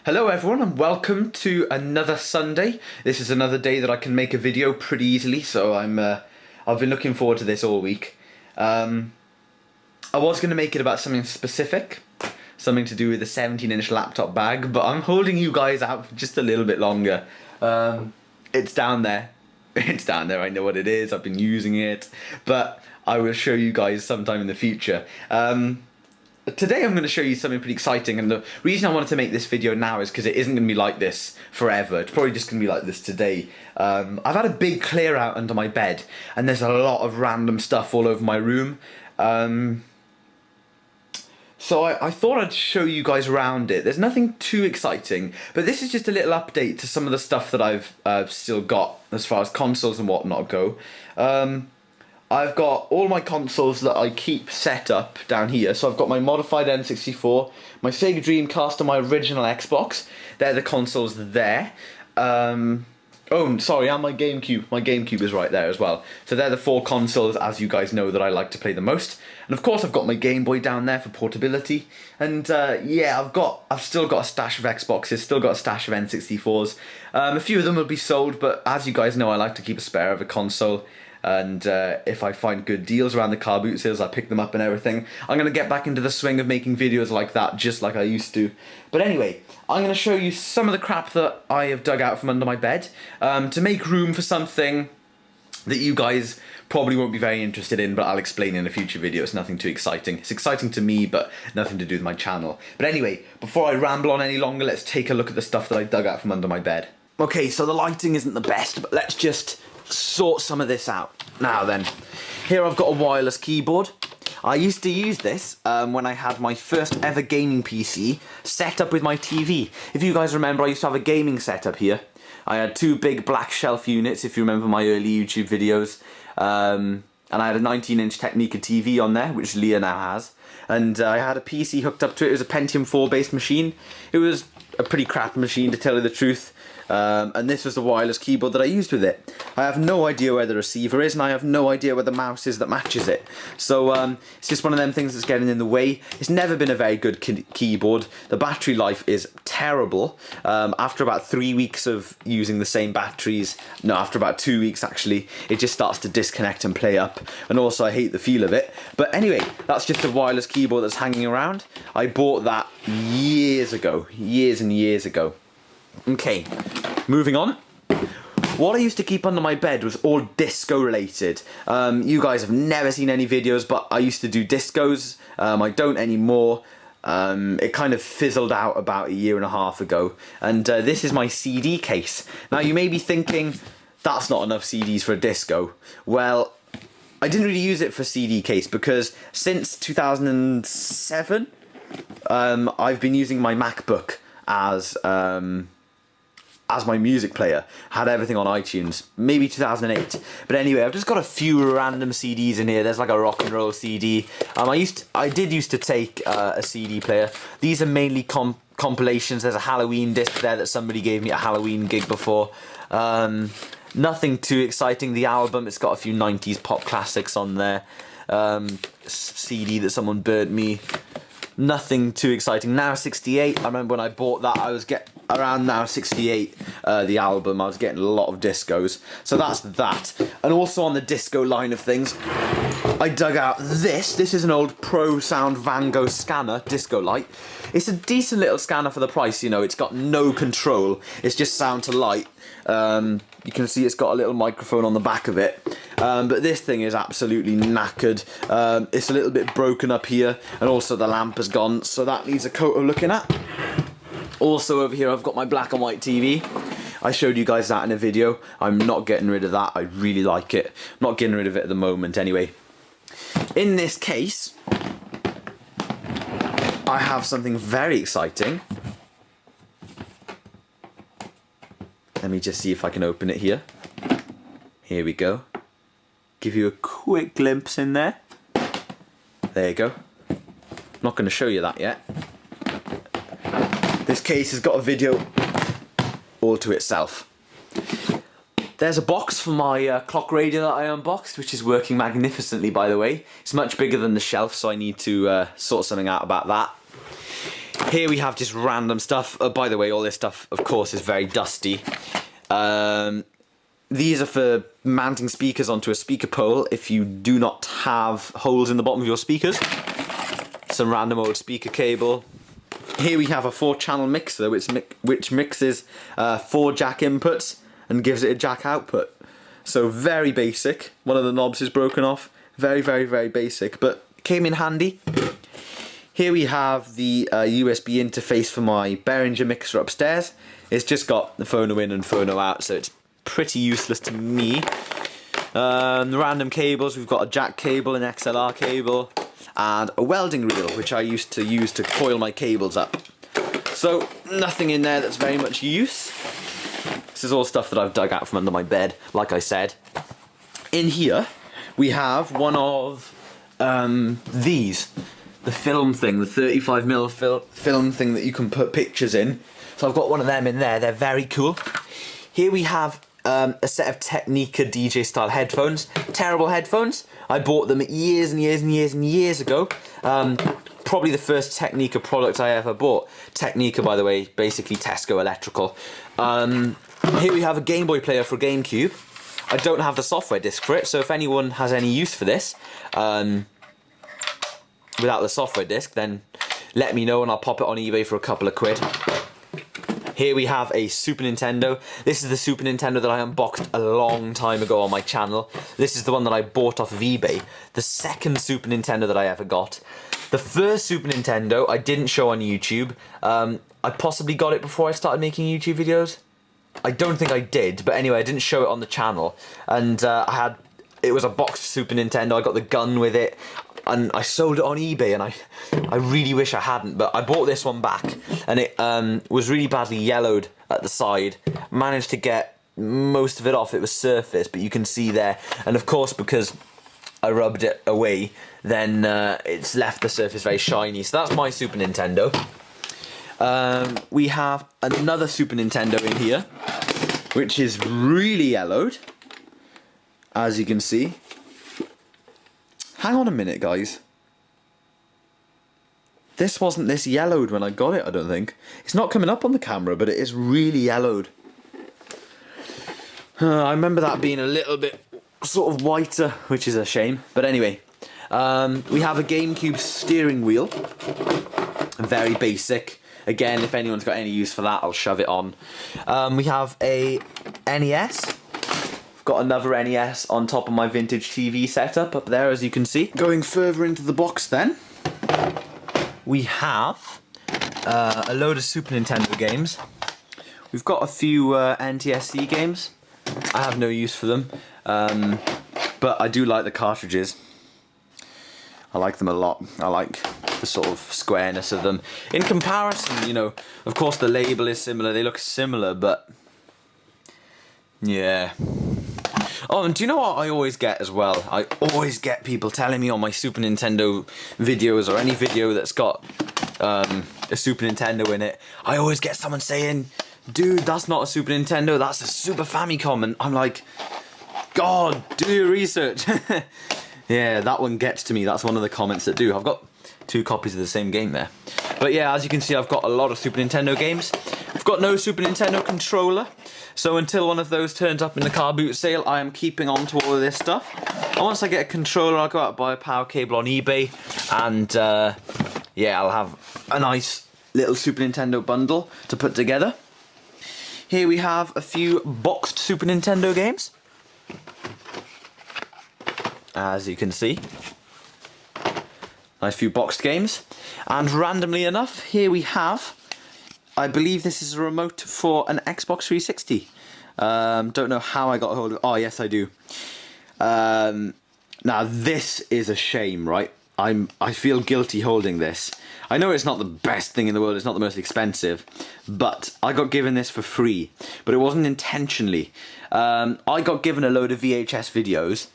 Hello everyone and welcome to another Sunday. This is another day that I can make a video pretty easily, so I've been looking forward to this all week. I was going to make it about something specific, something to do with the 17-inch laptop bag, but I'm holding you guys out for just a little bit longer. It's down there. It's down there, I know what it is, I've been using it, but I will show you guys sometime in the future. Today I'm going to show you something pretty exciting, and the reason I wanted to make this video now is because it isn't going to be like this forever. It's probably just going to be like this today. I've had a big clear out under my bed, and there's a lot of random stuff all over my room. So I thought I'd show you guys around it. There's nothing too exciting, but this is just a little update to some of the stuff that I've still got as far as consoles and whatnot go. I've got all my consoles that I keep set up down here. So I've got my modified N64, my Sega Dreamcast and my original Xbox. They're the consoles there. Oh, sorry, and my GameCube. My GameCube is right there as well. So they're the four consoles, as you guys know, that I like to play the most. And of course I've got my Game Boy down there for portability. And yeah, I've still got a stash of Xboxes, still got a stash of N64s. A few of them will be sold, but as you guys know, I like to keep a spare of a console. And if I find good deals around the car boot sales, I pick them up and everything. I'm going to get back into the swing of making videos like that, just like I used to. But anyway, I'm going to show you some of the crap that I have dug out from under my bed to make room for something that you guys probably won't be very interested in, but I'll explain in a future video. It's nothing too exciting. It's exciting to me, but nothing to do with my channel. But anyway, before I ramble on any longer, let's take a look at the stuff that I dug out from under my bed. Okay, so the lighting isn't the best, but let's just sort some of this out. Now then, here I've got a wireless keyboard. I used to use this when I had my first ever gaming PC set up with my TV. If you guys remember, I used to have a gaming setup here. I had two big black shelf units, if you remember my early YouTube videos. And I had a 19-inch Technica TV on there, which Leah now has. And I had a PC hooked up to it. It was a Pentium 4 based machine. It was a pretty crap machine, to tell you the truth. And this was the wireless keyboard that I used with it. I have no idea where the receiver is, and I have no idea where the mouse is that matches it. So it's just one of them things that's getting in the way. It's never been a very good keyboard. The battery life is terrible. After about 3 weeks of using the same batteries, no, after about 2 weeks actually, it just starts to disconnect and play up. And also I hate the feel of it. But anyway, that's just a wireless keyboard that's hanging around. I bought that years ago, years and years ago. Okay, moving on. What I used to keep under my bed was all disco related. You guys have never seen any videos, but I used to do discos. I don't anymore. It kind of fizzled out about a year and a half ago. And this is my CD case. Now you may be thinking, that's not enough CDs for a disco. Well, I didn't really use it for CD case because since 2007, I've been using my MacBook as my music player. Had everything on iTunes, maybe 2008. But anyway, I've just got a few random CDs in here. There's like a rock and roll CD. I did used to take a CD player. These are mainly compilations. There's a Halloween disc there that somebody gave me at a Halloween gig before. Nothing too exciting. The album, it's got a few 90s pop classics on there. CD that someone burnt me. Nothing too exciting. Now 68. I remember when I bought that, I was around Now 68, the album. I was getting a lot of discos. So that's that. And also on the disco line of things, I dug out this. This is an old Pro Sound Van Gogh scanner disco light. It's a decent little scanner for the price. You know, it's got no control. It's just sound to light. You can see it's got a little microphone on the back of it. But this thing is absolutely knackered. It's a little bit broken up here, and also the lamp has gone, so that needs a coat of looking at. Also over here I've got my black and white TV. I showed you guys that in a video. I'm not getting rid of that. I really like it. I'm not getting rid of it at the moment anyway. In this case, I have something very exciting. Let me just see if I can open it here. Here we go. Give you a quick glimpse in there. There you go. I'm not going to show you that yet. This case has got a video all to itself. There's a box for my clock radio that I unboxed, which is working magnificently, by the way. It's much bigger than the shelf, so I need to sort something out about that. Here we have just random stuff. By the way, all this stuff, of course, is very dusty. These are for mounting speakers onto a speaker pole if you do not have holes in the bottom of your speakers. Some random old speaker cable. Here we have a 4-channel mixer which mixes 4 jack inputs and gives it a jack output. So very basic. One of the knobs is broken off. Very, very, very basic, but came in handy. Here we have the USB interface for my Behringer mixer upstairs. It's just got the phono in and phono out, so it's pretty useless to me. The random cables, we've got a jack cable, an XLR cable, and a welding reel, which I used to use to coil my cables up. So nothing in there that's very much use. This is all stuff that I've dug out from under my bed, like I said. In here, we have one of these. The film thing, the 35mm film thing that you can put pictures in. So I've got one of them in there, they're very cool. Here we have a set of Technica DJ style headphones. Terrible headphones. I bought them years and years and years and years ago. Probably the first Technica product I ever bought. Technica, by the way, basically Tesco Electrical. Here we have a Game Boy player for GameCube. I don't have the software disc for it, so if anyone has any use for this, without the software disc, then let me know and I'll pop it on eBay for a couple of quid. Here we have a Super Nintendo. This is the Super Nintendo that I unboxed a long time ago on my channel. This is the one that I bought off of eBay. The second Super Nintendo that I ever got. The first Super Nintendo I didn't show on YouTube. I possibly got it before I started making YouTube videos. I don't think I did, but anyway, I didn't show it on the channel. And it was a boxed Super Nintendo. I got the gun with it. And I sold it on eBay, and I really wish I hadn't, but I bought this one back, and it was really badly yellowed at the side. Managed to get most of it off. It was surface, but you can see there. And of course, because I rubbed it away, then it's left the surface very shiny. So that's my Super Nintendo. We have another Super Nintendo in here, which is really yellowed, as you can see. Hang on a minute, guys. This wasn't this yellowed when I got it, I don't think. It's not coming up on the camera, but it is really yellowed. I remember that being a little bit sort of whiter, which is a shame. But anyway, we have a GameCube steering wheel. Very basic. Again, if anyone's got any use for that, I'll shove it on. We have a NES. Got another NES on top of my vintage TV setup up there, as you can see. Going further into the box then, we have a load of Super Nintendo games. We've got a few NTSC games. I have no use for them, but I do like the cartridges. I like them a lot. I like the sort of squareness of them. In comparison, you know, of course the label is similar, they look similar, but yeah. Oh, and do you know what I always get as well? I always get people telling me on my Super Nintendo videos, or any video that's got a Super Nintendo in it, I always get someone saying, dude, that's not a Super Nintendo, that's a Super Famicom. And I'm like, God, do your research. Yeah, that one gets to me. That's one of the comments that do. I've got 2 copies of the same game there. But yeah, as you can see, I've got a lot of Super Nintendo games. I've got no Super Nintendo controller. So until one of those turns up in the car boot sale, I am keeping on to all of this stuff. And once I get a controller, I'll go out and buy a power cable on eBay. And yeah, I'll have a nice little Super Nintendo bundle to put together. Here we have a few boxed Super Nintendo games. As you can see. Nice few boxed games. And randomly enough, here we have, I believe this is a remote for an Xbox 360. Don't know how I got a hold of it. Oh, yes, I do. Now, this is a shame, right? I feel guilty holding this. I know it's not the best thing in the world, it's not the most expensive, but I got given this for free. But it wasn't intentionally. I got given a load of VHS videos.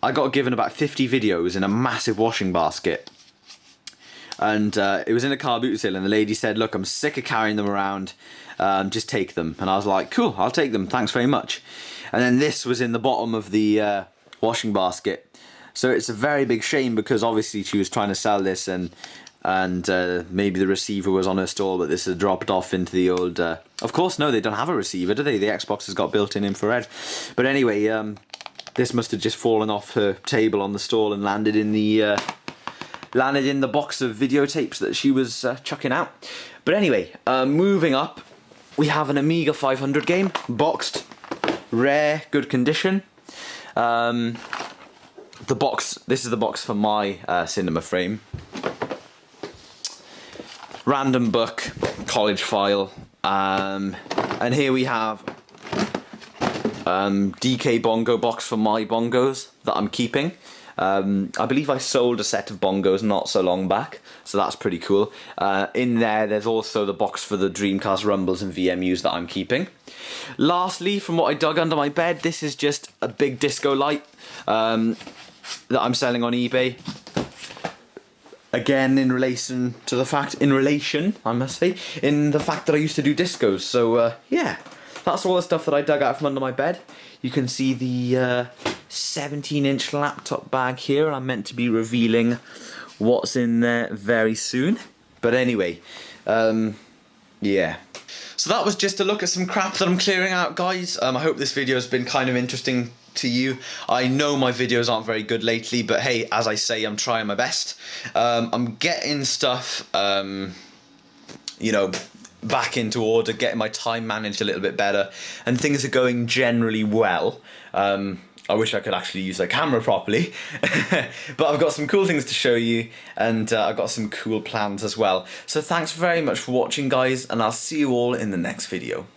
I got given about 50 videos in a massive washing basket. And it was in a car boot sale, and the lady said, look, I'm sick of carrying them around, just take them. And I was like, cool, I'll take them, thanks very much. And then this was in the bottom of the washing basket. So it's a very big shame, because obviously she was trying to sell this, and and maybe the receiver was on her stall, but this had dropped off into the old... Of course, no, they don't have a receiver, do they? The Xbox has got built-in infrared. But anyway, this must have just fallen off her table on the stall and landed in the box of videotapes that she was chucking out. But anyway, moving up, we have an Amiga 500 game, boxed, rare, good condition. The box, this is the box for my cinema frame. Random book, college file, and here we have DK bongo box for my bongos that I'm keeping. I believe I sold a set of bongos not so long back, so that's pretty cool. In there's also the box for the Dreamcast Rumbles and VMUs that I'm keeping. Lastly, from what I dug under my bed, this is just a big disco light that I'm selling on eBay. Again, in relation, I must say, in the fact that I used to do discos. So, yeah, that's all the stuff that I dug out from under my bed. You can see the 17-inch laptop bag here. I'm meant to be revealing what's in there very soon. But anyway, yeah. So that was just a look at some crap that I'm clearing out, guys. I hope this video has been kind of interesting to you. I know my videos aren't very good lately, but hey, as I say, I'm trying my best. I'm getting stuff, you know, back into order, getting my time managed a little bit better, and things are going generally well. I wish I could actually use a camera properly, but I've got some cool things to show you, and I've got some cool plans as well. So thanks very much for watching, guys, and I'll see you all in the next video.